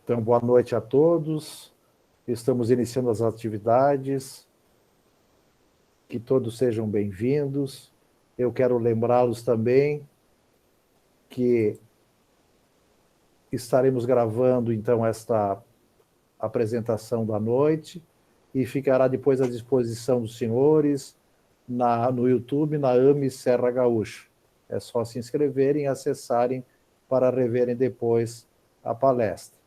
Então, boa noite a todos. Estamos iniciando as atividades. Que todos sejam bem-vindos. Eu quero lembrá-los também que estaremos gravando, então, esta apresentação da noite e ficará depois à disposição dos senhores no YouTube, na AME Serra Gaúcha. É só se inscreverem e acessarem para reverem depois a palestra.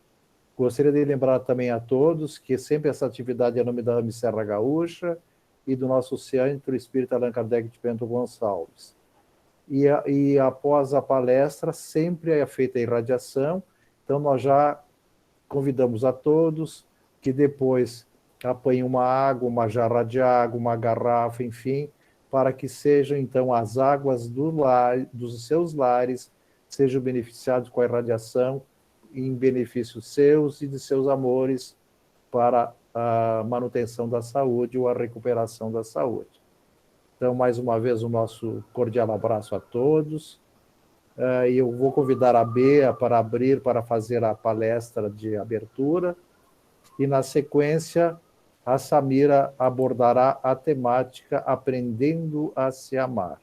Gostaria de lembrar também a todos que sempre essa atividade é em nome da AME Serra Gaúcha e do nosso Centro Espírita Allan Kardec de Bento Gonçalves. E após a palestra, sempre é feita a irradiação, então nós já convidamos a todos que depois apanhem uma água, uma jarra de água, uma garrafa, enfim, para que sejam, então, as águas dos seus lares sejam beneficiados com a irradiação em benefício seus e de seus amores para a manutenção da saúde ou a recuperação da saúde. Então, mais uma vez, o nosso cordial abraço a todos. E eu vou convidar a Bea para fazer a palestra de abertura. E, na sequência, a Samira abordará a temática Aprendendo a se Amar.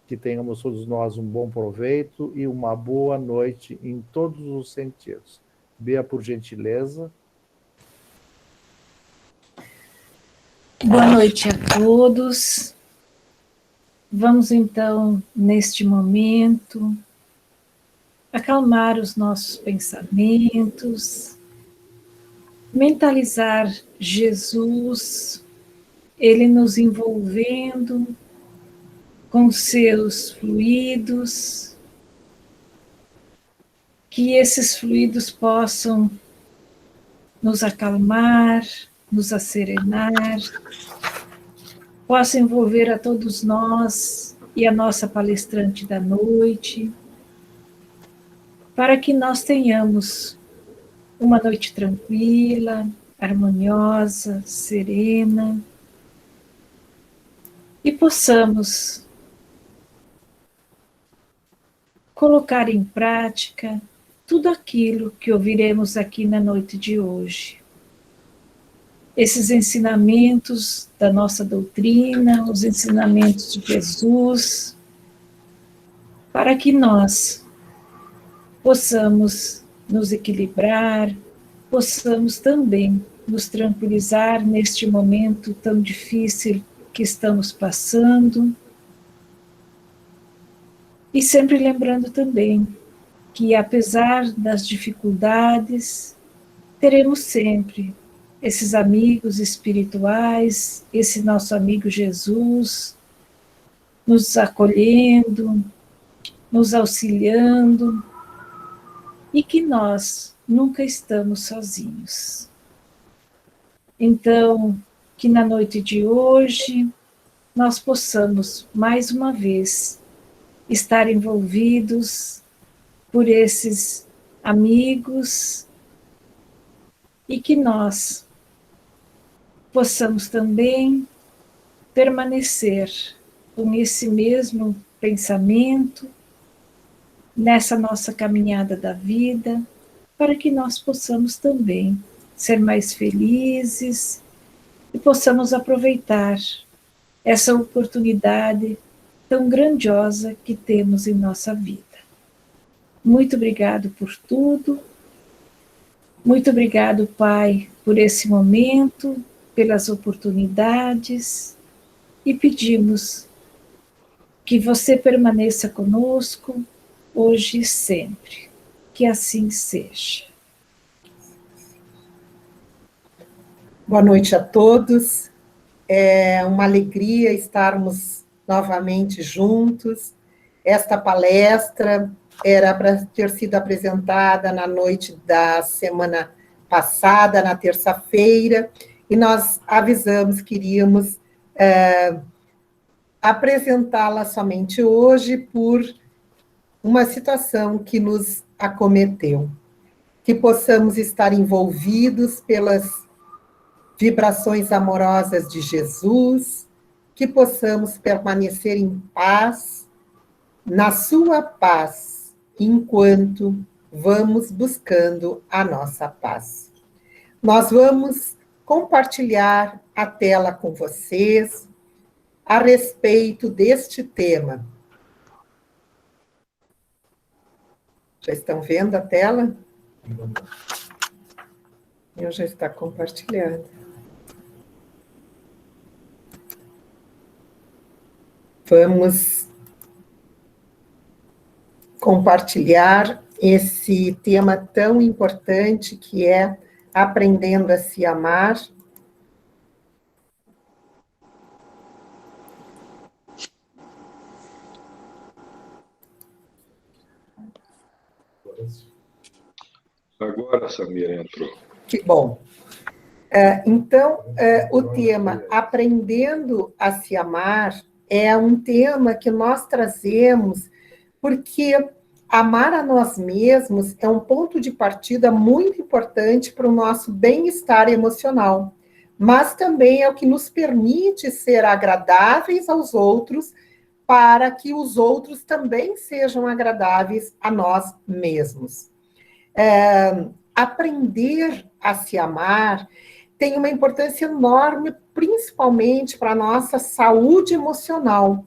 Que tenhamos todos nós um bom proveito e uma boa noite em todos os sentidos. Bea, por gentileza. Boa noite a todos. Vamos, então, neste momento, acalmar os nossos pensamentos, mentalizar Jesus, Ele nos envolvendo com seus fluidos, que esses fluidos possam nos acalmar, nos acerenar, possa envolver a todos nós e a nossa palestrante da noite, para que nós tenhamos uma noite tranquila, harmoniosa, serena, e possamos colocar em prática tudo aquilo que ouviremos aqui na noite de hoje. Esses ensinamentos da nossa doutrina, os ensinamentos de Jesus, para que nós possamos nos equilibrar, possamos também nos tranquilizar neste momento tão difícil que estamos passando. E sempre lembrando também que, apesar das dificuldades, teremos sempre esses amigos espirituais, esse nosso amigo Jesus, nos acolhendo, nos auxiliando, e que nós nunca estamos sozinhos. Então, que na noite de hoje, nós possamos, mais uma vez, estar envolvidos por esses amigos e que nós possamos também permanecer com esse mesmo pensamento nessa nossa caminhada da vida, para que nós possamos também ser mais felizes e possamos aproveitar essa oportunidade tão grandiosa que temos em nossa vida. Muito obrigado por tudo. Muito obrigado, Pai, por esse momento, pelas oportunidades, e pedimos que você permaneça conosco, hoje e sempre. Que assim seja. Boa noite a todos. É uma alegria estarmos novamente juntos. Esta palestra era para ter sido apresentada na noite da semana passada, na terça-feira, e nós avisamos que iríamos apresentá-la somente hoje por uma situação que nos acometeu. Que possamos estar envolvidos pelas vibrações amorosas de Jesus, que possamos permanecer em paz, na sua paz, enquanto vamos buscando a nossa paz. Nós vamos compartilhar a tela com vocês a respeito deste tema. Já estão vendo a tela? Eu já está compartilhando. Vamos compartilhar esse tema tão importante que é aprendendo a se amar. Agora, Samira entrou. Que bom. Então, o tema Aprendendo a se amar é um tema que nós trazemos porque amar a nós mesmos é um ponto de partida muito importante para o nosso bem-estar emocional, mas também é o que nos permite ser agradáveis aos outros, para que os outros também sejam agradáveis a nós mesmos. Aprender a se amar tem uma importância enorme, principalmente para a nossa saúde emocional.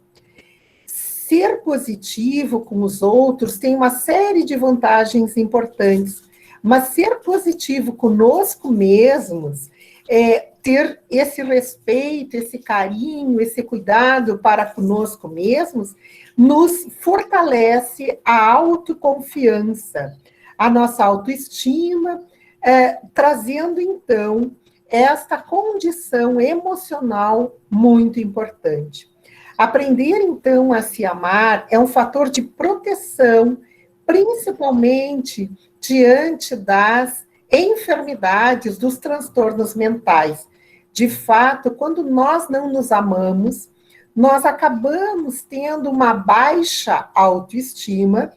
Ser positivo com os outros tem uma série de vantagens importantes, mas ser positivo conosco mesmos, ter esse respeito, esse carinho, esse cuidado para conosco mesmos, nos fortalece a autoconfiança, a nossa autoestima, trazendo, então, esta condição emocional muito importante. Aprender, então, a se amar é um fator de proteção, principalmente diante das enfermidades, dos transtornos mentais. De fato, quando nós não nos amamos, nós acabamos tendo uma baixa autoestima,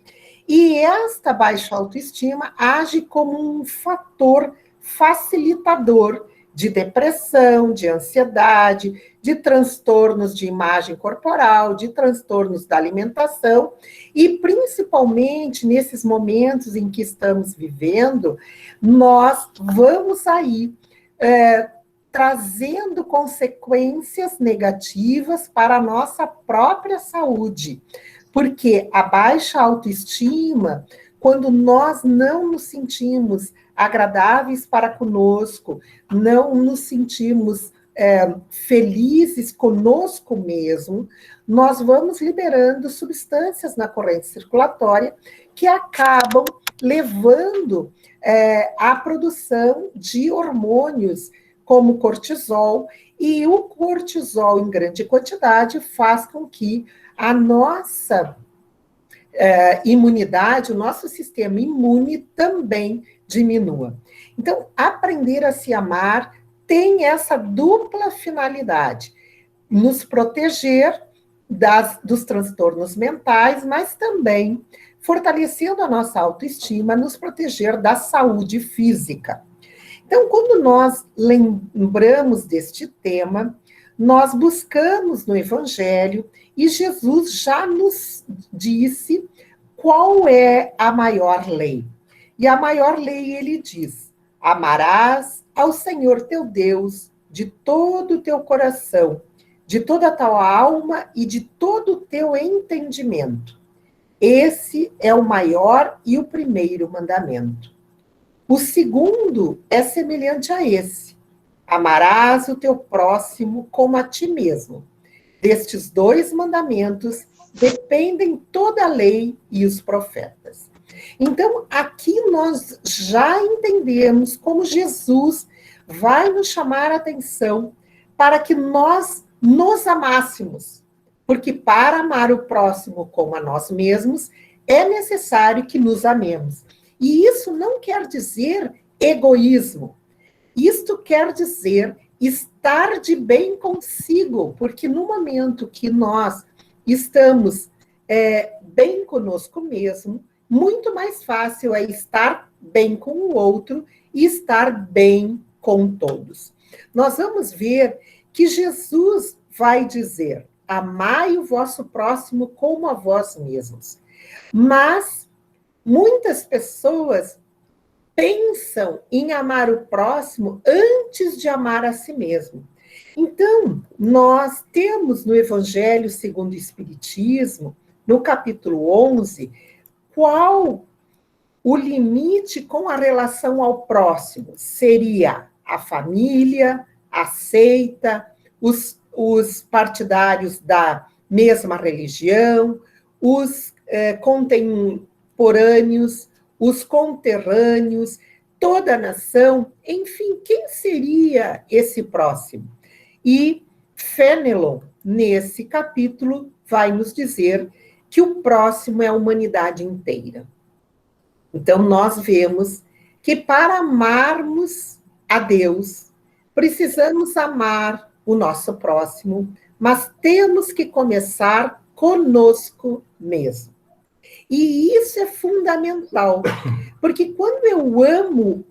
e esta baixa autoestima age como um fator facilitador de depressão, de ansiedade, de transtornos de imagem corporal, de transtornos da alimentação, e principalmente nesses momentos em que estamos vivendo, nós vamos aí trazendo consequências negativas para a nossa própria saúde, porque a baixa autoestima, quando nós não nos sentimos agradáveis para conosco, não nos sentimos felizes conosco mesmo, nós vamos liberando substâncias na corrente circulatória que acabam levando à produção de hormônios como cortisol, e o cortisol em grande quantidade faz com que a nossa imunidade, o nosso sistema imune também diminua. Então, aprender a se amar tem essa dupla finalidade: nos proteger dos transtornos mentais, mas também, fortalecendo a nossa autoestima, nos proteger da saúde física. Então, quando nós lembramos deste tema, nós buscamos no Evangelho, e Jesus já nos disse qual é a maior lei. E a maior lei, ele diz: amarás ao Senhor teu Deus de todo o teu coração, de toda a tua alma e de todo o teu entendimento. Esse é o maior e o primeiro mandamento. O segundo é semelhante a esse: amarás o teu próximo como a ti mesmo. Destes dois mandamentos dependem toda a lei e os profetas. Então, aqui nós já entendemos como Jesus vai nos chamar a atenção para que nós nos amássemos, porque para amar o próximo como a nós mesmos, é necessário que nos amemos. E isso não quer dizer egoísmo. Isto quer dizer estar de bem consigo, porque no momento que nós estamos bem conosco mesmo, muito mais fácil é estar bem com o outro e estar bem com todos. Nós vamos ver que Jesus vai dizer: amai o vosso próximo como a vós mesmos. Mas muitas pessoas pensam em amar o próximo antes de amar a si mesmo. Então, nós temos no Evangelho segundo o Espiritismo, no capítulo 11, qual o limite com a relação ao próximo. Seria a família, a seita, os partidários da mesma religião, os contemporâneos, os conterrâneos, toda a nação, enfim, quem seria esse próximo? E Fénelon, nesse capítulo, vai nos dizer que o próximo é a humanidade inteira. Então, nós vemos que para amarmos a Deus, precisamos amar o nosso próximo, mas temos que começar conosco mesmo. E isso é fundamental, porque quando eu amo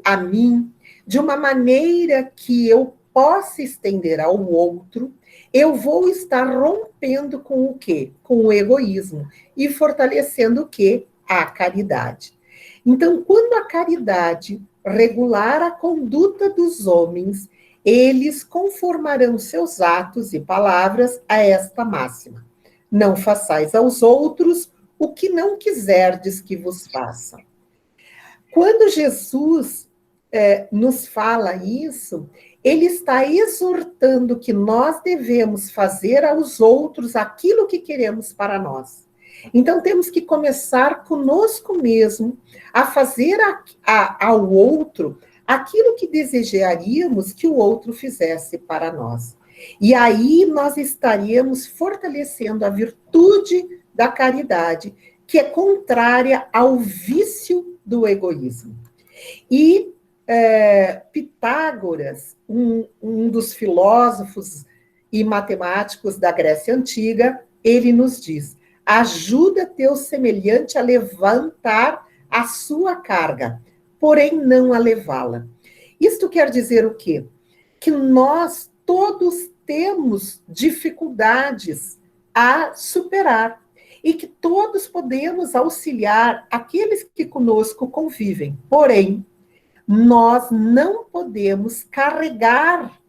a mim de uma maneira que eu possa estender ao outro, eu vou estar rompendo com o quê? Com o egoísmo e fortalecendo o quê? A caridade. Então, quando a caridade regular a conduta dos homens, eles conformarão seus atos e palavras a esta máxima: não façais aos outros o que não quiserdes que vos façam. Quando Jesus nos fala isso, ele está exortando que nós devemos fazer aos outros aquilo que queremos para nós. Então, temos que começar conosco mesmo a fazer ao outro aquilo que desejaríamos que o outro fizesse para nós. E aí nós estaríamos fortalecendo a virtude da caridade, que é contrária ao vício do egoísmo. E Pitágoras, um dos filósofos e matemáticos da Grécia Antiga, ele nos diz: ajuda teu semelhante a levantar a sua carga, porém não a levá-la. Isto quer dizer o quê? Que nós todos temos dificuldades a superar e que todos podemos auxiliar aqueles que conosco convivem. Porém, nós não podemos carregar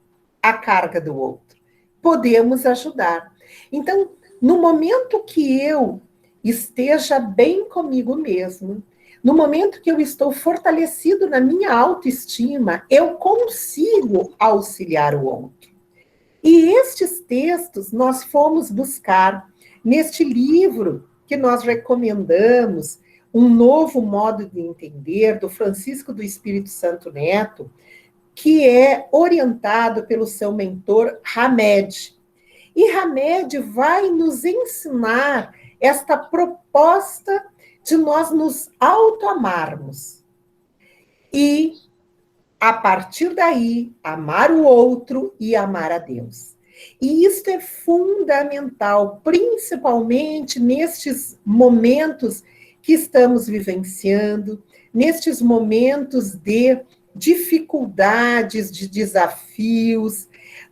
a carga do outro. Podemos ajudar. Então, no momento que eu esteja bem comigo mesmo, no momento que eu estou fortalecido na minha autoestima, eu consigo auxiliar o outro. E estes textos nós fomos buscar neste livro que nós recomendamos, Um Novo Modo de Entender, do Francisco do Espírito Santo Neto, que é orientado pelo seu mentor Hamed. E Hamed vai nos ensinar esta proposta de nós nos autoamarmos. E, a partir daí, amar o outro e amar a Deus. E isso é fundamental, principalmente nestes momentos que estamos vivenciando, nestes momentos de dificuldades, de desafios,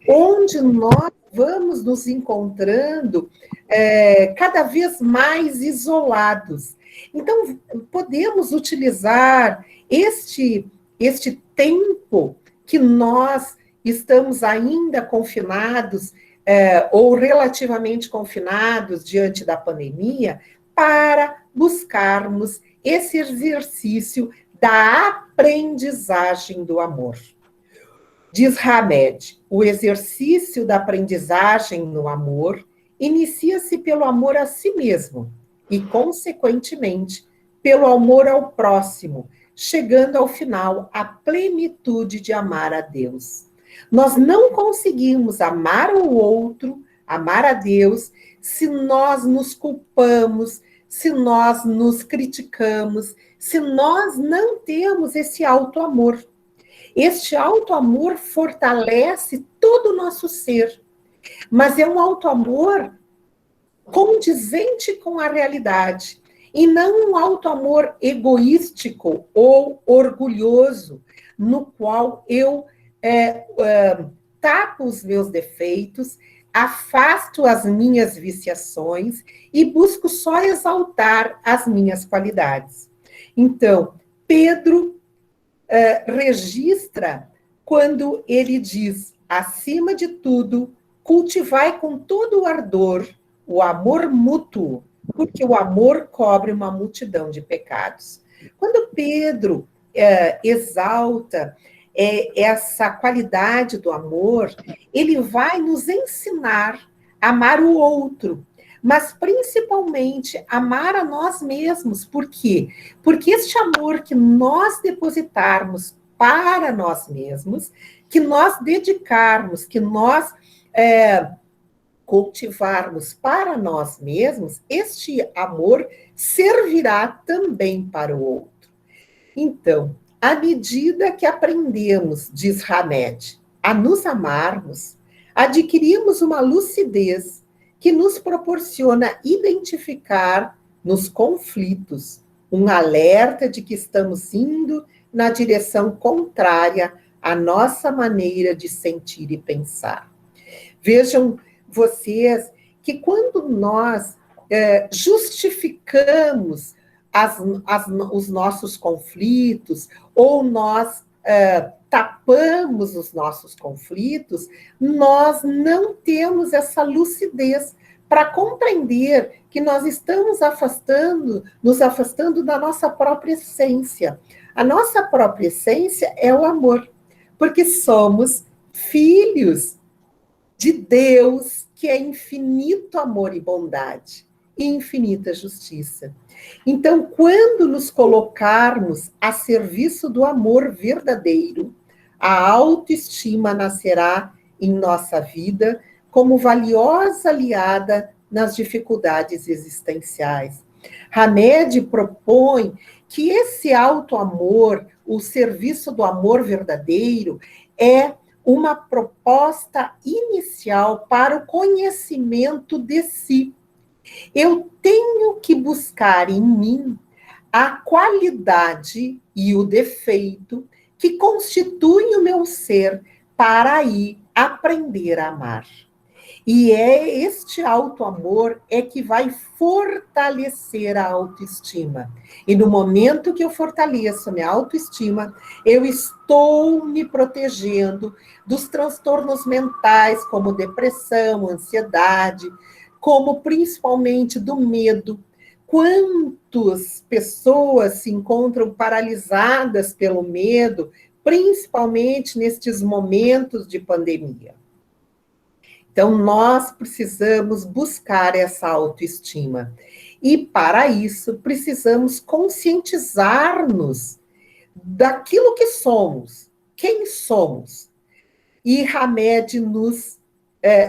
onde nós vamos nos encontrando cada vez mais isolados. Então, podemos utilizar este tempo que nós estamos ainda confinados, ou relativamente confinados diante da pandemia, para buscarmos esse exercício da aprendizagem do amor. Diz Hamed, o exercício da aprendizagem no amor inicia-se pelo amor a si mesmo e, consequentemente, pelo amor ao próximo, chegando ao final à plenitude de amar a Deus. Nós não conseguimos amar o outro, amar a Deus, se nós nos culpamos, se nós nos criticamos, se nós não temos esse auto-amor. Este auto-amor fortalece todo o nosso ser, mas é um auto-amor condizente com a realidade, e não um auto-amor egoístico ou orgulhoso, no qual eu tapo os meus defeitos, afasto as minhas viciações e busco só exaltar as minhas qualidades. Então, Pedro registra quando ele diz, acima de tudo, cultivai com todo o ardor o amor mútuo, porque o amor cobre uma multidão de pecados. Quando Pedro exalta essa qualidade do amor, ele vai nos ensinar a amar o outro, mas principalmente amar a nós mesmos. Por quê? Porque este amor que nós depositarmos para nós mesmos, que nós dedicarmos, que nós cultivarmos para nós mesmos, este amor servirá também para o outro. Então, à medida que aprendemos, diz Hamed, a nos amarmos, adquirimos uma lucidez que nos proporciona identificar nos conflitos um alerta de que estamos indo na direção contrária à nossa maneira de sentir e pensar. Vejam vocês que quando nós justificamos os nossos conflitos, ou nós tapamos os nossos conflitos, nós não temos essa lucidez para compreender que nós estamos nos afastando da nossa própria essência. A nossa própria essência é o amor, porque somos filhos de Deus, que é infinito amor e bondade, e infinita justiça. Então, quando nos colocarmos a serviço do amor verdadeiro, a autoestima nascerá em nossa vida como valiosa aliada nas dificuldades existenciais. Hamed propõe que esse auto-amor, o serviço do amor verdadeiro, é uma proposta inicial para o conhecimento de si. Eu tenho que buscar em mim a qualidade e o defeito que constituem o meu ser para aí aprender a amar. E é este auto-amor que vai fortalecer a autoestima. E no momento que eu fortaleço a minha autoestima, eu estou me protegendo dos transtornos mentais, como depressão, ansiedade, como principalmente do medo. Quantas pessoas se encontram paralisadas pelo medo, principalmente nestes momentos de pandemia? Então, nós precisamos buscar essa autoestima. E, para isso, precisamos conscientizar-nos daquilo que somos, quem somos. E Hamed nos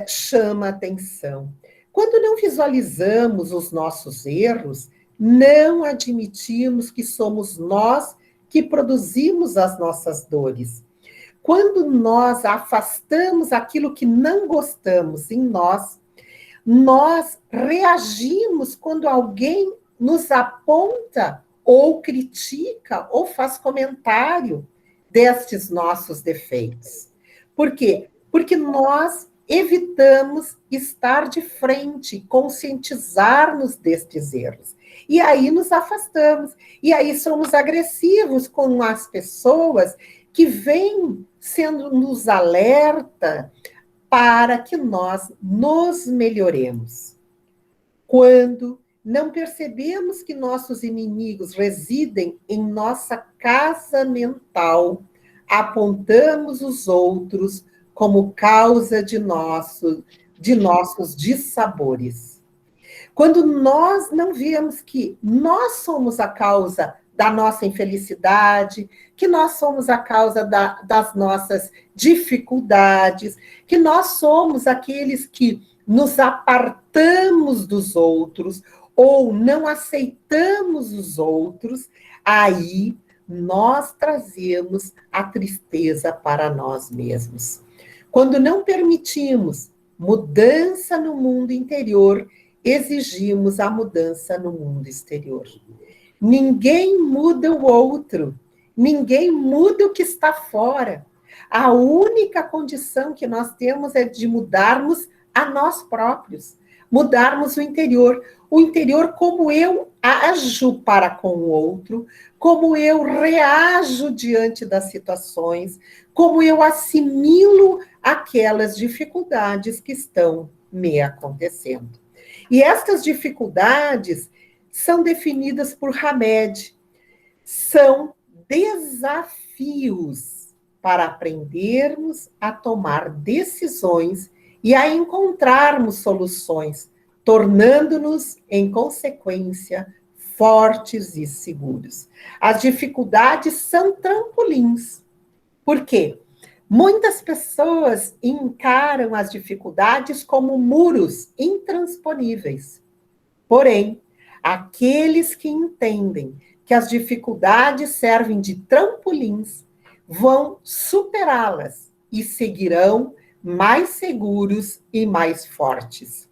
chama a atenção. Quando não visualizamos os nossos erros, não admitimos que somos nós que produzimos as nossas dores. Quando nós afastamos aquilo que não gostamos em nós, nós reagimos quando alguém nos aponta ou critica ou faz comentário destes nossos defeitos. Por quê? Porque nós evitamos estar de frente, conscientizar-nos destes erros. E aí nos afastamos. E aí somos agressivos com as pessoas que vêm sendo nos alerta para que nós nos melhoremos. Quando não percebemos que nossos inimigos residem em nossa casa mental, apontamos os outros como causa de nossos dissabores. Quando nós não vemos que nós somos a causa da nossa infelicidade, que nós somos a causa das nossas dificuldades, que nós somos aqueles que nos apartamos dos outros ou não aceitamos os outros, aí nós trazemos a tristeza para nós mesmos. Quando não permitimos mudança no mundo interior, exigimos a mudança no mundo exterior. Ninguém muda o outro, ninguém muda o que está fora. A única condição que nós temos é de mudarmos a nós próprios, mudarmos o interior como eu ajo para com o outro, como eu reajo diante das situações, como eu assimilo aquelas dificuldades que estão me acontecendo. E estas dificuldades são definidas por Hamed, são desafios para aprendermos a tomar decisões e a encontrarmos soluções, tornando-nos, em consequência, fortes e seguros. As dificuldades são trampolins. Por quê? Muitas pessoas encaram as dificuldades como muros intransponíveis. Porém, aqueles que entendem que as dificuldades servem de trampolins vão superá-las e seguirão mais seguros e mais fortes.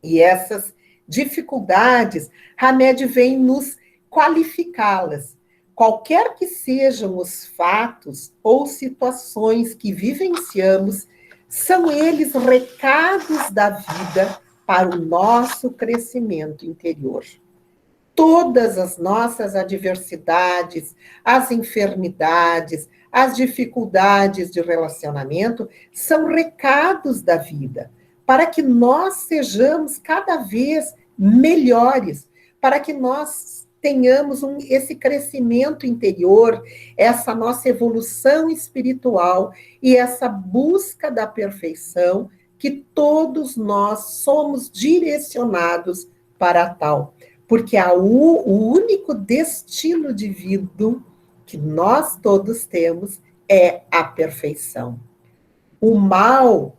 E essas dificuldades, Hamed vem nos qualificá-las. Qualquer que sejam os fatos ou situações que vivenciamos, são eles recados da vida para o nosso crescimento interior. Todas as nossas adversidades, as enfermidades, as dificuldades de relacionamento são recados da vida, para que nós sejamos cada vez melhores, para que nós tenhamos esse crescimento interior, essa nossa evolução espiritual e essa busca da perfeição, que todos nós somos direcionados para tal. Porque o único destino divino que nós todos temos é a perfeição. O mal,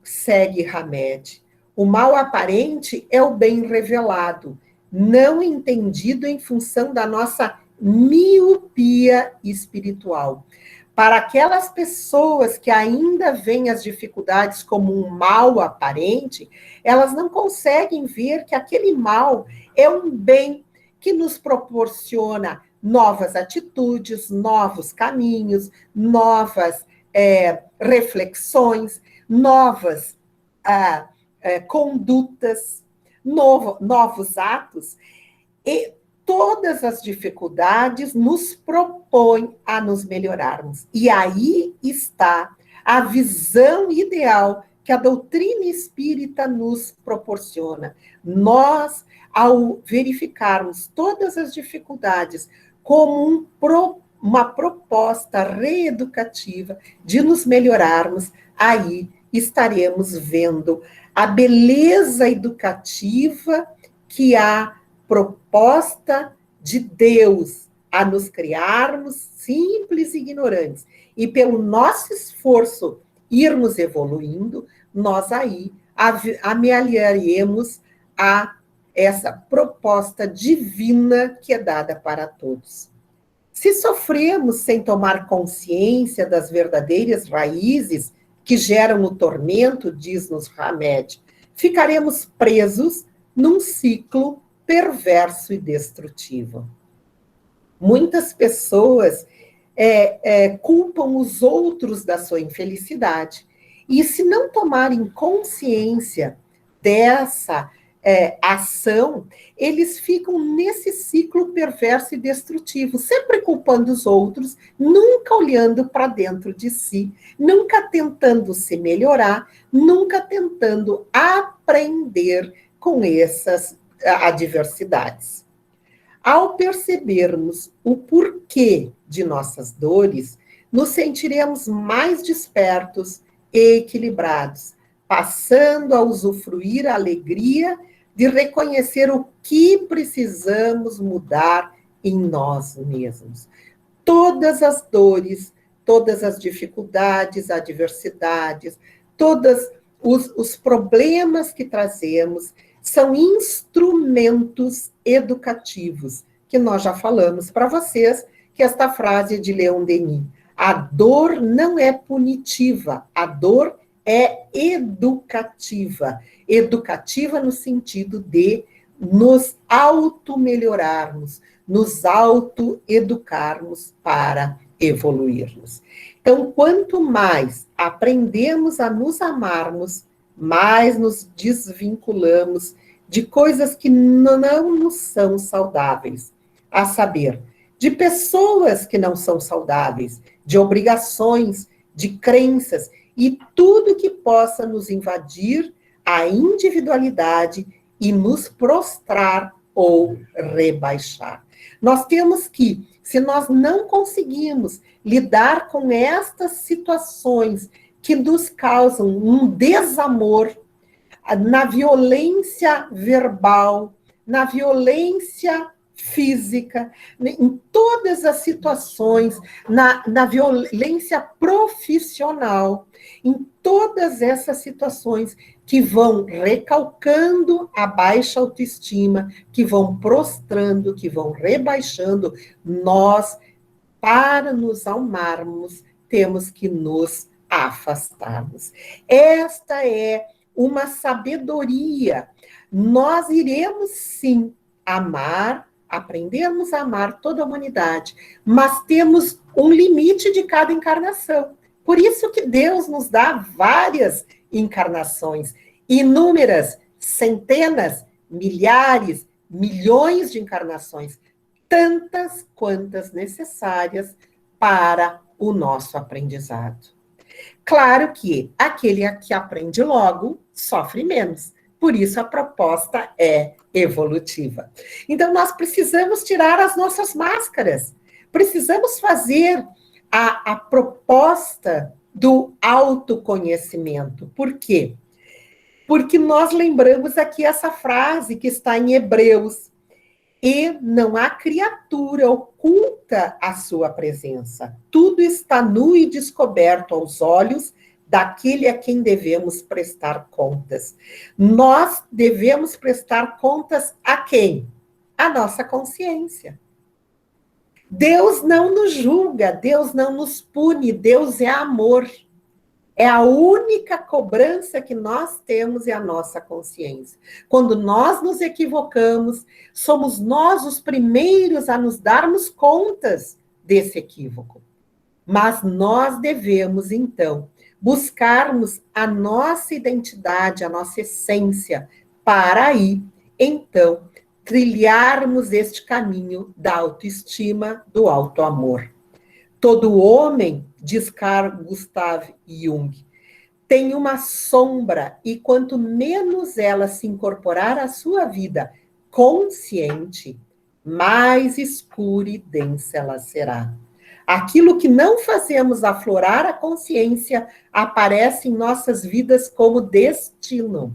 segue Hamed, o mal aparente é o bem revelado, não entendido em função da nossa miopia espiritual. Para aquelas pessoas que ainda veem as dificuldades como um mal aparente, elas não conseguem ver que aquele mal é um bem que nos proporciona novas atitudes, novos caminhos, novas reflexões, novas condutas, novos atos, e todas as dificuldades nos propõem a nos melhorarmos. E aí está a visão ideal que a doutrina espírita nos proporciona. Nós, ao verificarmos todas as dificuldades como uma proposta reeducativa de nos melhorarmos, aí estaremos vendo a beleza educativa que a proposta de Deus a nos criarmos simples e ignorantes, e pelo nosso esforço irmos evoluindo, nós aí amealharemos a essa proposta divina que é dada para todos. Se sofremos sem tomar consciência das verdadeiras raízes que geram o tormento, diz-nos Hamed, ficaremos presos num ciclo perverso e destrutivo. Muitas pessoas culpam os outros da sua infelicidade, e se não tomarem consciência dessa ação, eles ficam nesse ciclo perverso e destrutivo, sempre culpando os outros, nunca olhando para dentro de si, nunca tentando se melhorar, nunca tentando aprender com essas adversidades. Ao percebermos o porquê de nossas dores, nos sentiremos mais despertos e equilibrados, passando a usufruir a alegria de reconhecer o que precisamos mudar em nós mesmos. Todas as dores, todas as dificuldades, adversidades, todos os problemas que trazemos são instrumentos educativos, que nós já falamos para vocês, que esta frase é de Leon Denis. A dor não é punitiva, a dor é educativa. Educativa no sentido de nos auto-melhorarmos, nos auto-educarmos para evoluirmos. Então, quanto mais aprendemos a nos amarmos, mais nos desvinculamos de coisas que não nos são saudáveis, a saber, de pessoas que não são saudáveis, de obrigações, de crenças e tudo que possa nos invadir a individualidade e nos prostrar ou rebaixar. Nós temos que, se nós não conseguimos lidar com estas situações que nos causam um desamor, na violência verbal, na violência física, em todas as situações, na violência profissional, em todas essas situações que vão recalcando a baixa autoestima, que vão prostrando, que vão rebaixando, nós, para nos almarmos, temos que nos afastarmos. Esta é uma sabedoria. Nós iremos, sim, amar, aprendemos a amar toda a humanidade, mas temos um limite de cada encarnação. Por isso que Deus nos dá várias encarnações, inúmeras, centenas, milhares, milhões de encarnações, tantas quantas necessárias para o nosso aprendizado. Claro que aquele que aprende logo sofre menos. Por isso a proposta é evolutiva. Então nós precisamos tirar as nossas máscaras. Precisamos fazer a proposta do autoconhecimento. Por quê? Porque nós lembramos aqui essa frase que está em Hebreus. E não há criatura oculta à sua presença. Tudo está nu e descoberto aos olhos daquele a quem devemos prestar contas. Nós devemos prestar contas a quem? A nossa consciência. Deus não nos julga, Deus não nos pune, Deus é amor. É a única cobrança que nós temos é a nossa consciência. Quando nós nos equivocamos, somos nós os primeiros a nos darmos contas desse equívoco. Mas nós devemos, então, buscarmos a nossa identidade, a nossa essência, para aí, então, trilharmos este caminho da autoestima, do autoamor. Todo homem, diz Carl Gustav Jung, tem uma sombra e quanto menos ela se incorporar à sua vida consciente, mais escura e densa ela será. Aquilo que não fazemos aflorar a consciência aparece em nossas vidas como destino.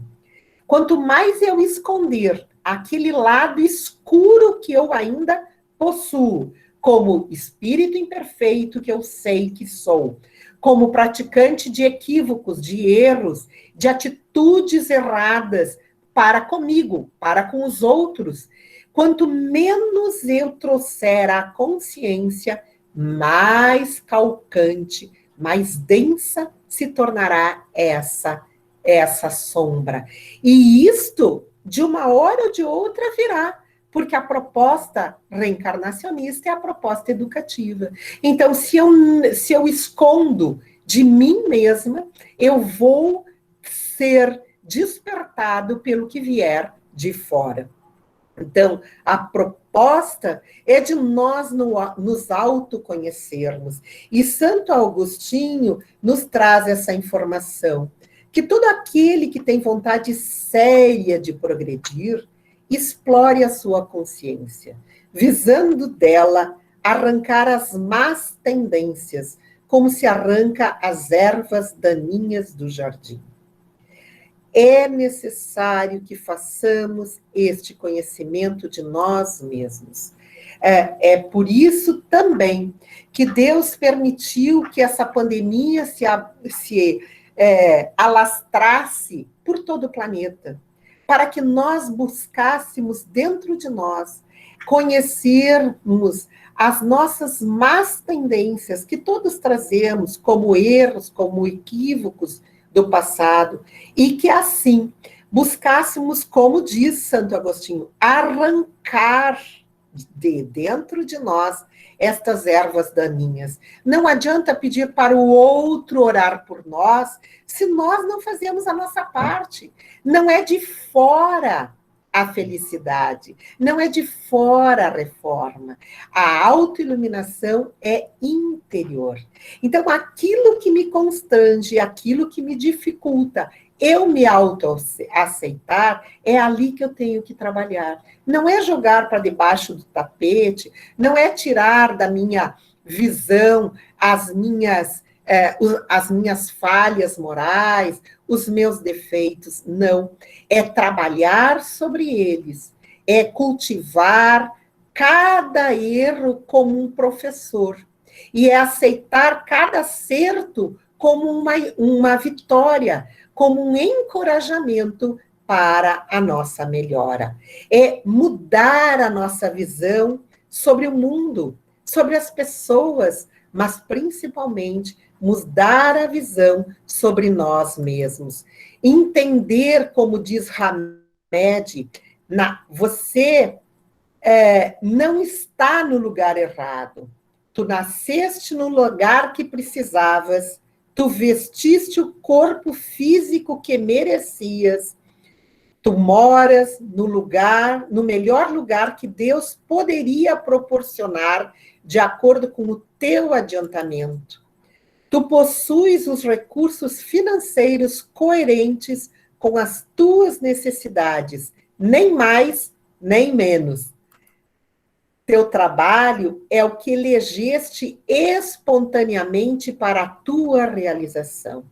Quanto mais eu esconder aquele lado escuro que eu ainda possuo, como espírito imperfeito que eu sei que sou, como praticante de equívocos, de erros, de atitudes erradas para comigo, para com os outros. Quanto menos eu trouxer à consciência, mais calcante, mais densa se tornará essa sombra. E isto, de uma hora ou de outra, virá. Porque a proposta reencarnacionista é a proposta educativa. Então, se eu escondo de mim mesma, eu vou ser despertado pelo que vier de fora. Então, a proposta é de nós nos autoconhecermos. E Santo Agostinho nos traz essa informação, que todo aquele que tem vontade séria de progredir, explore a sua consciência, visando dela arrancar as más tendências, como se arranca as ervas daninhas do jardim. É necessário que façamos este conhecimento de nós mesmos. É por isso também que Deus permitiu que essa pandemia se alastrasse por todo o planeta, para que nós buscássemos dentro de nós, conhecermos as nossas más tendências, que todos trazemos como erros, como equívocos do passado, e que assim buscássemos, como diz Santo Agostinho, arrancar de dentro de nós estas ervas daninhas. Não adianta pedir para o outro orar por nós se nós não fazemos a nossa parte. Não é de fora a felicidade, não é de fora a reforma. A autoiluminação é interior. Então, aquilo que me constrange, aquilo que me dificulta, eu me autoaceitar, é ali que eu tenho que trabalhar. Não é jogar para debaixo do tapete, não é tirar da minha visão as minhas falhas morais, os meus defeitos. Não. É trabalhar sobre eles, é cultivar cada erro como um professor, e é aceitar cada acerto como uma vitória, como um encorajamento para a nossa melhora. É mudar a nossa visão sobre o mundo, sobre as pessoas, mas principalmente mudar a visão sobre nós mesmos. Entender, como diz Hamed, você não está no lugar errado. Tu nasceste no lugar que precisavas, tu vestiste o corpo físico que merecias, tu moras no melhor lugar que Deus poderia proporcionar de acordo com o teu adiantamento. Tu possuis os recursos financeiros coerentes com as tuas necessidades, nem mais, nem menos. Teu trabalho é o que elegeste espontaneamente para a tua realização.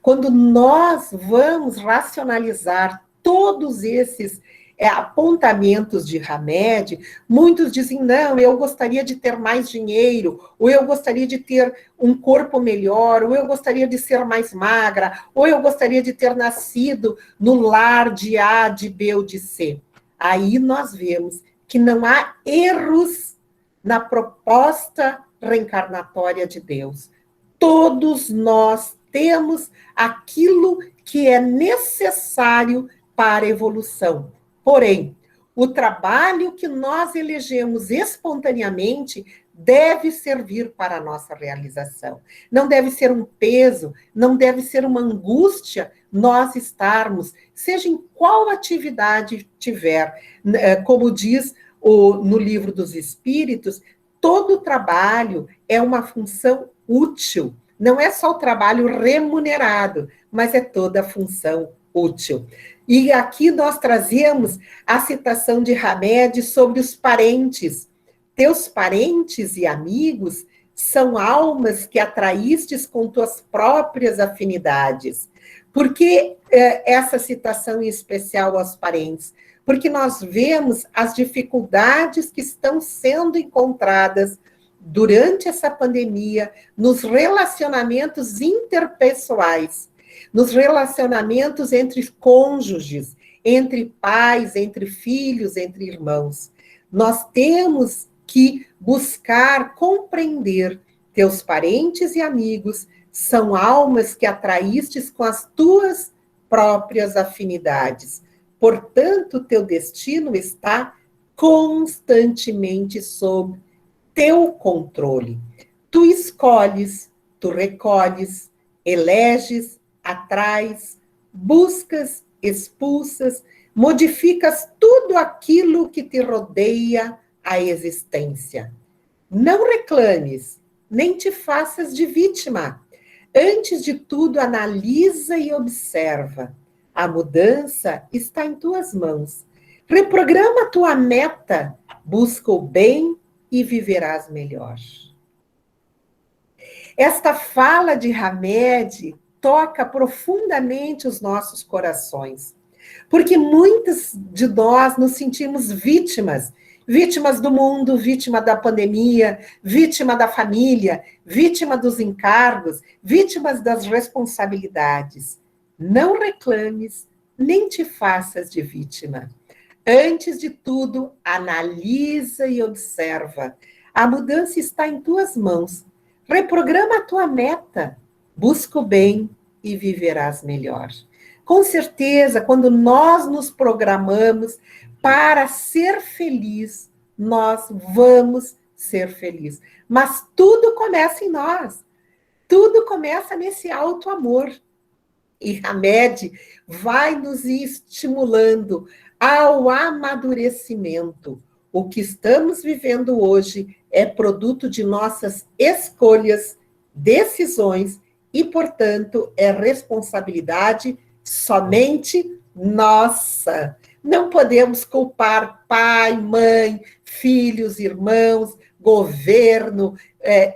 Quando nós vamos racionalizar todos esses apontamentos de Hamed, muitos dizem, não, eu gostaria de ter mais dinheiro, ou eu gostaria de ter um corpo melhor, ou eu gostaria de ser mais magra, ou eu gostaria de ter nascido no lar de A, de B ou de C. Aí nós vemos que não há erros na proposta reencarnatória de Deus. Todos nós temos aquilo que é necessário para a evolução. Porém, o trabalho que nós elegemos espontaneamente deve servir para a nossa realização. Não deve ser um peso, não deve ser uma angústia nós estarmos, seja em qual atividade tiver. Como diz no Livro dos Espíritos, todo trabalho é uma função útil. Não é só o trabalho remunerado, mas é toda a função útil. E aqui nós trazemos a citação de Hamed sobre os parentes. Teus parentes e amigos são almas que atraístes com tuas próprias afinidades. Por que essa citação em especial aos parentes? Porque nós vemos as dificuldades que estão sendo encontradas durante essa pandemia nos relacionamentos interpessoais, nos relacionamentos entre cônjuges, entre pais, entre filhos, entre irmãos. Nós temos que buscar compreender teus parentes e amigos são almas que atraístes com as tuas próprias afinidades. Portanto, teu destino está constantemente sob teu controle. Tu escolhes, tu recolhes, eleges, atrais, buscas, expulsas, modificas tudo aquilo que te rodeia a existência. Não reclames, nem te faças de vítima. Antes de tudo, analisa e observa. A mudança está em tuas mãos. Reprograma tua meta, busca o bem e viverás melhor. Esta fala de Hamed toca profundamente os nossos corações, porque muitos de nós nos sentimos vítimas do mundo, vítima da pandemia, vítima da família, vítima dos encargos, vítimas das responsabilidades. Não reclames, nem te faças de vítima. Antes de tudo, analisa e observa. A mudança está em tuas mãos. Reprograma a tua meta. Busca o bem e viverás melhor. Com certeza, quando nós nos programamos para ser feliz, nós vamos ser felizes. Mas tudo começa em nós. Tudo começa nesse auto-amor. E Hamed vai nos estimulando ao amadurecimento. O que estamos vivendo hoje é produto de nossas escolhas, decisões e, portanto, é responsabilidade somente nossa. Não podemos culpar pai, mãe, filhos, irmãos, governo,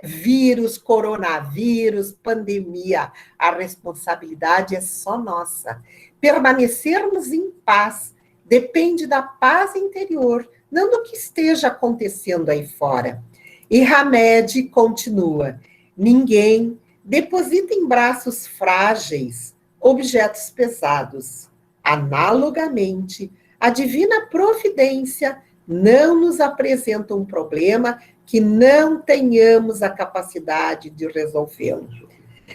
vírus, coronavírus, pandemia. A responsabilidade é só nossa. Permanecermos em paz depende da paz interior, não do que esteja acontecendo aí fora. E Hamed continua: ninguém deposita em braços frágeis objetos pesados. Analogamente, a divina providência não nos apresenta um problema que não tenhamos a capacidade de resolvê-lo.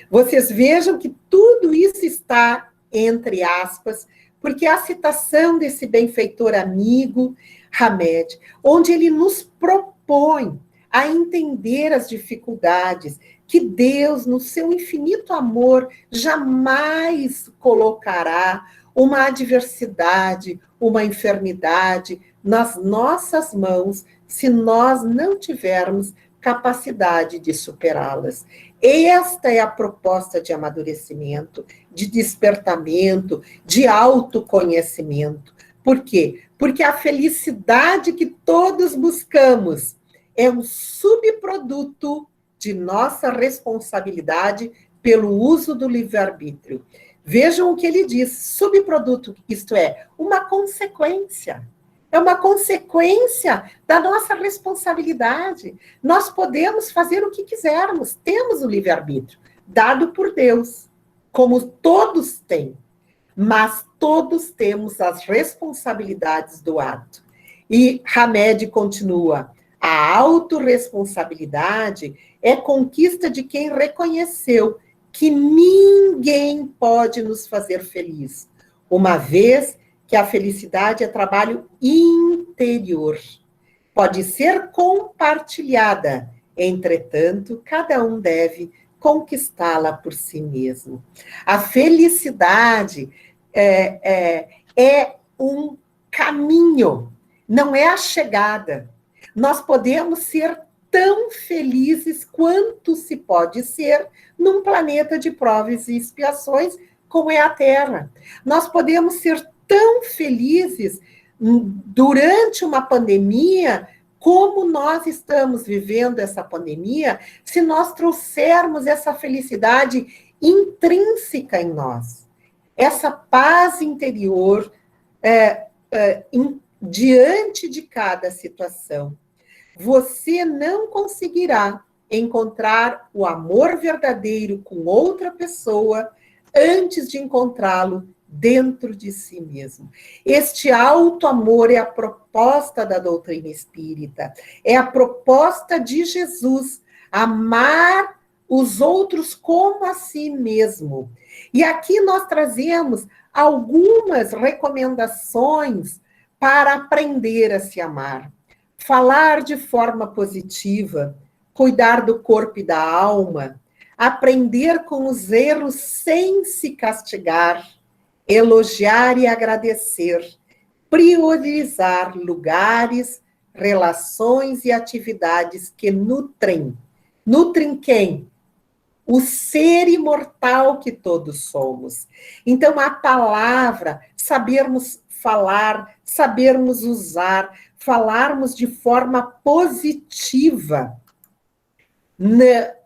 Vocês vejam que tudo isso está entre aspas, porque a citação desse benfeitor amigo, Hamed, onde ele nos propõe a entender as dificuldades que Deus, no seu infinito amor, jamais colocará uma adversidade, uma enfermidade nas nossas mãos, se nós não tivermos capacidade de superá-las. Esta é a proposta de amadurecimento, de despertamento, de autoconhecimento. Por quê? Porque a felicidade que todos buscamos é um subproduto de nossa responsabilidade pelo uso do livre-arbítrio. Vejam o que ele diz, subproduto, isto é, uma consequência. É uma consequência da nossa responsabilidade. Nós podemos fazer o que quisermos, temos o livre-arbítrio, dado por Deus, como todos têm. Mas todos temos as responsabilidades do ato. E Hamed continua: a autorresponsabilidade é conquista de quem reconheceu que ninguém pode nos fazer feliz, uma vez que a felicidade é trabalho interior. Pode ser compartilhada, entretanto, cada um deve conquistá-la por si mesmo. A felicidade é um caminho, não é a chegada. Nós podemos ser tão felizes quanto se pode ser num planeta de provas e expiações como é a Terra. Nós podemos ser tão felizes durante uma pandemia como nós estamos vivendo essa pandemia, se nós trouxermos essa felicidade intrínseca em nós. Essa paz interior diante de cada situação. Você não conseguirá encontrar o amor verdadeiro com outra pessoa antes de encontrá-lo dentro de si mesmo. Este auto-amor é a proposta da doutrina espírita, é a proposta de Jesus, amar os outros como a si mesmo. E aqui nós trazemos algumas recomendações para aprender a se amar. Falar de forma positiva, cuidar do corpo e da alma, aprender com os erros sem se castigar, elogiar e agradecer, priorizar lugares, relações e atividades que nutrem. Nutrem quem? O ser imortal que todos somos. Então, a palavra, sabermos falar, sabermos usar, falarmos de forma positiva,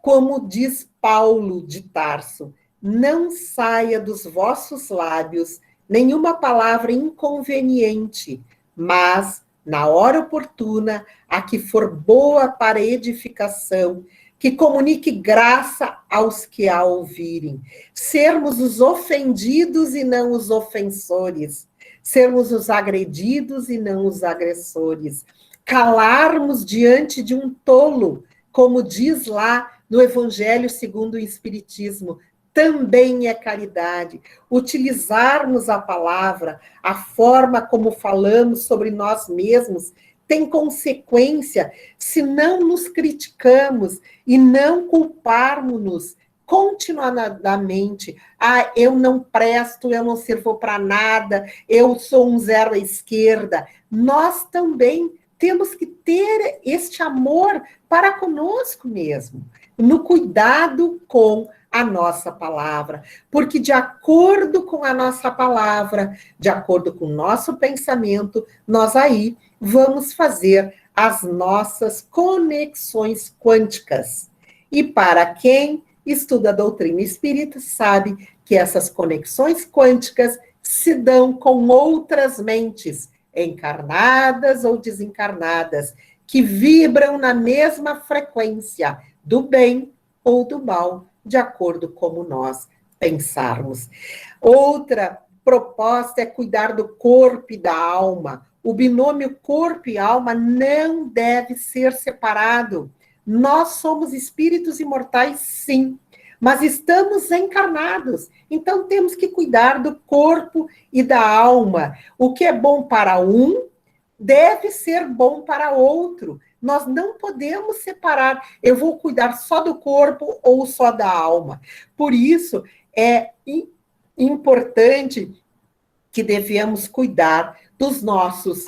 como diz Paulo de Tarso, não saia dos vossos lábios nenhuma palavra inconveniente, mas, na hora oportuna, a que for boa para edificação, que comunique graça aos que a ouvirem. Sermos os ofendidos e não os ofensores. Sermos os agredidos e não os agressores. Calarmos diante de um tolo, como diz lá no Evangelho segundo o Espiritismo, também é caridade. Utilizarmos a palavra, a forma como falamos sobre nós mesmos, tem consequência se não nos criticamos e não culparmos-nos continuadamente. Ah, eu não presto, eu não sirvo para nada, eu sou um zero à esquerda. Nós também temos que ter este amor para conosco mesmo, no cuidado com a nossa palavra, porque de acordo com a nossa palavra, de acordo com o nosso pensamento, nós aí vamos fazer as nossas conexões quânticas. E para quem estuda a doutrina espírita, sabe que essas conexões quânticas se dão com outras mentes, encarnadas ou desencarnadas, que vibram na mesma frequência do bem ou do mal, de acordo com como nós pensarmos. Outra proposta é cuidar do corpo e da alma. O binômio corpo e alma não deve ser separado. Nós somos espíritos imortais, sim, mas estamos encarnados. Então, temos que cuidar do corpo e da alma. O que é bom para um deve ser bom para outro. Nós não podemos separar. Eu vou cuidar só do corpo ou só da alma. Por isso, é importante que devemos cuidar dos nossos,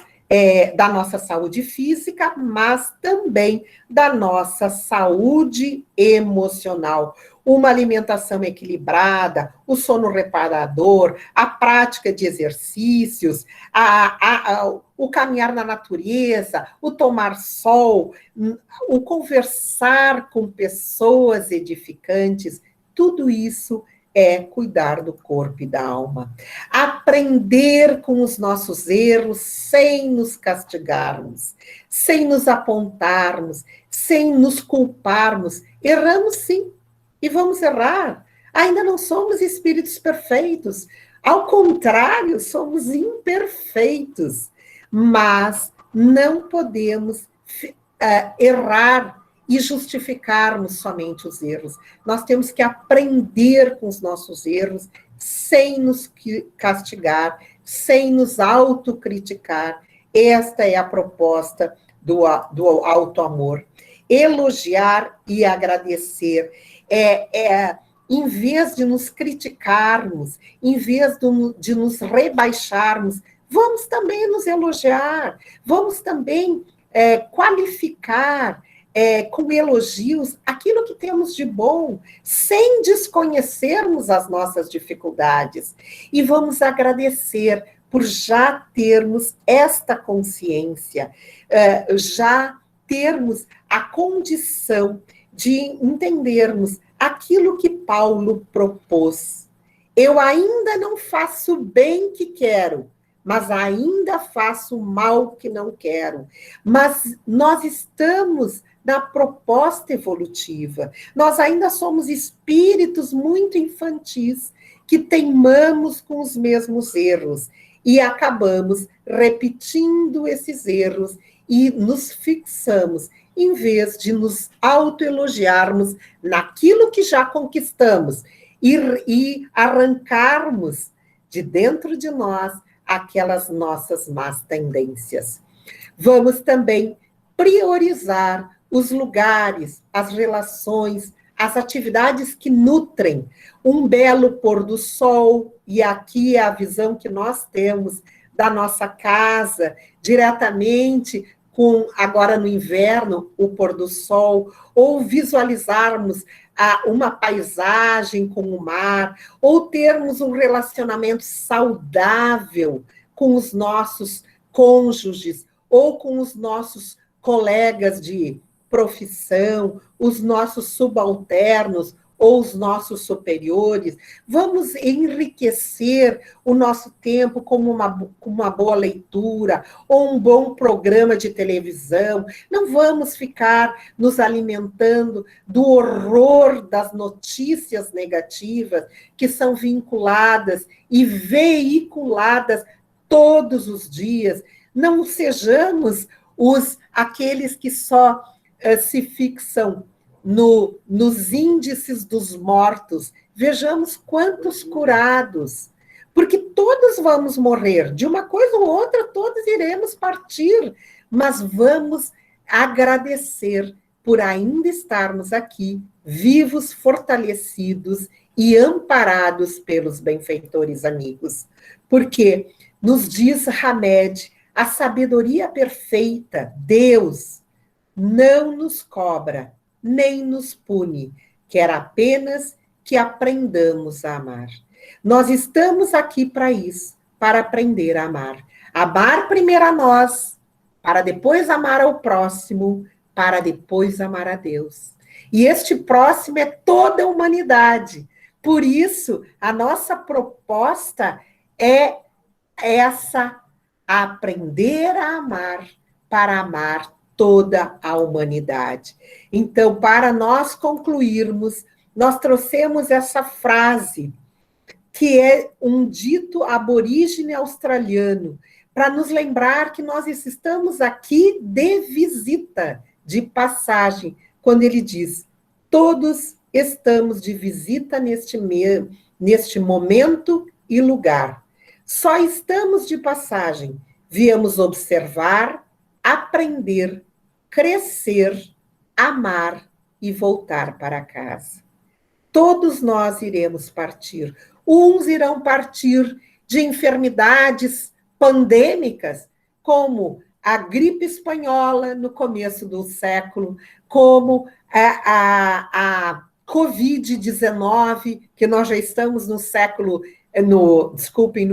da nossa saúde física, mas também da nossa saúde emocional. Uma alimentação equilibrada, o sono reparador, a prática de exercícios, o caminhar na natureza, o tomar sol, o conversar com pessoas edificantes, tudo isso é cuidar do corpo e da alma. Aprender com os nossos erros sem nos castigarmos, sem nos apontarmos, sem nos culparmos. Erramos sim, e vamos errar. Ainda não somos espíritos perfeitos. Ao contrário, somos imperfeitos. Mas não podemos errar e justificarmos somente os erros. Nós temos que aprender com os nossos erros, sem nos castigar, sem nos autocriticar. Esta é a proposta do autoamor. Elogiar e agradecer. Em vez de nos criticarmos, em vez de nos rebaixarmos, vamos também nos elogiar, vamos também qualificar com elogios aquilo que temos de bom, sem desconhecermos as nossas dificuldades. E vamos agradecer por já termos esta consciência, já termos a condição de entendermos aquilo que Paulo propôs. Eu ainda não faço o bem que quero, mas ainda faço o mal que não quero. Mas nós estamos na proposta evolutiva. Nós ainda somos espíritos muito infantis, que teimamos com os mesmos erros e acabamos repetindo esses erros e nos fixamos, em vez de nos autoelogiarmos naquilo que já conquistamos e arrancarmos de dentro de nós aquelas nossas más tendências. Vamos também priorizar os lugares, as relações, as atividades que nutrem um belo pôr do sol, e aqui é a visão que nós temos da nossa casa, diretamente com, agora no inverno, o pôr do sol, ou visualizarmos uma paisagem com o mar, ou termos um relacionamento saudável com os nossos cônjuges, ou com os nossos colegas de profissão, os nossos subalternos ou os nossos superiores. Vamos enriquecer o nosso tempo com uma boa leitura ou um bom programa de televisão. Não vamos ficar nos alimentando do horror das notícias negativas que são vinculadas e veiculadas todos os dias. Não sejamos aqueles que só se fixam nos índices dos mortos. Vejamos quantos curados, porque todos vamos morrer, de uma coisa ou outra, todos iremos partir, mas vamos agradecer por ainda estarmos aqui, vivos, fortalecidos e amparados pelos benfeitores amigos. Porque nos diz Hamed, a sabedoria perfeita, Deus, não nos cobra, nem nos pune, quer apenas que aprendamos a amar. Nós estamos aqui para isso, para aprender a amar. Amar primeiro a nós, para depois amar ao próximo, para depois amar a Deus. E este próximo é toda a humanidade. Por isso, a nossa proposta é essa, aprender a amar, para amar toda a humanidade. Então, para nós concluirmos, nós trouxemos essa frase, que é um dito aborígene australiano, para nos lembrar que nós estamos aqui de visita, de passagem, quando ele diz, todos estamos de visita neste momento e lugar. Só estamos de passagem, viemos observar, aprender, crescer, amar e voltar para casa. Todos nós iremos partir. Uns irão partir de enfermidades pandêmicas, como a gripe espanhola no começo do século, como a Covid-19, que nós já estamos no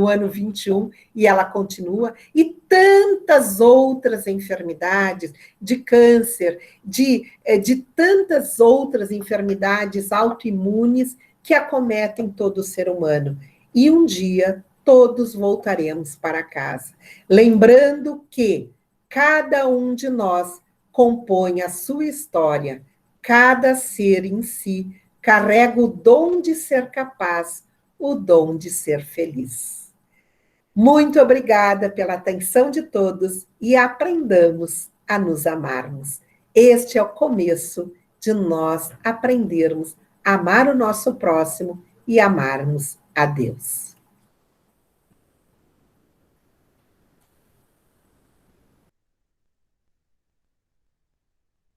ano 21, e ela continua, e tantas outras enfermidades, de câncer, de tantas outras enfermidades autoimunes que acometem todo o ser humano. E um dia todos voltaremos para casa, lembrando que cada um de nós compõe a sua história, cada ser em si carrega o dom de ser capaz, o dom de ser feliz. Muito obrigada pela atenção de todos e aprendamos a nos amarmos. Este é o começo de nós aprendermos a amar o nosso próximo e amarmos a Deus.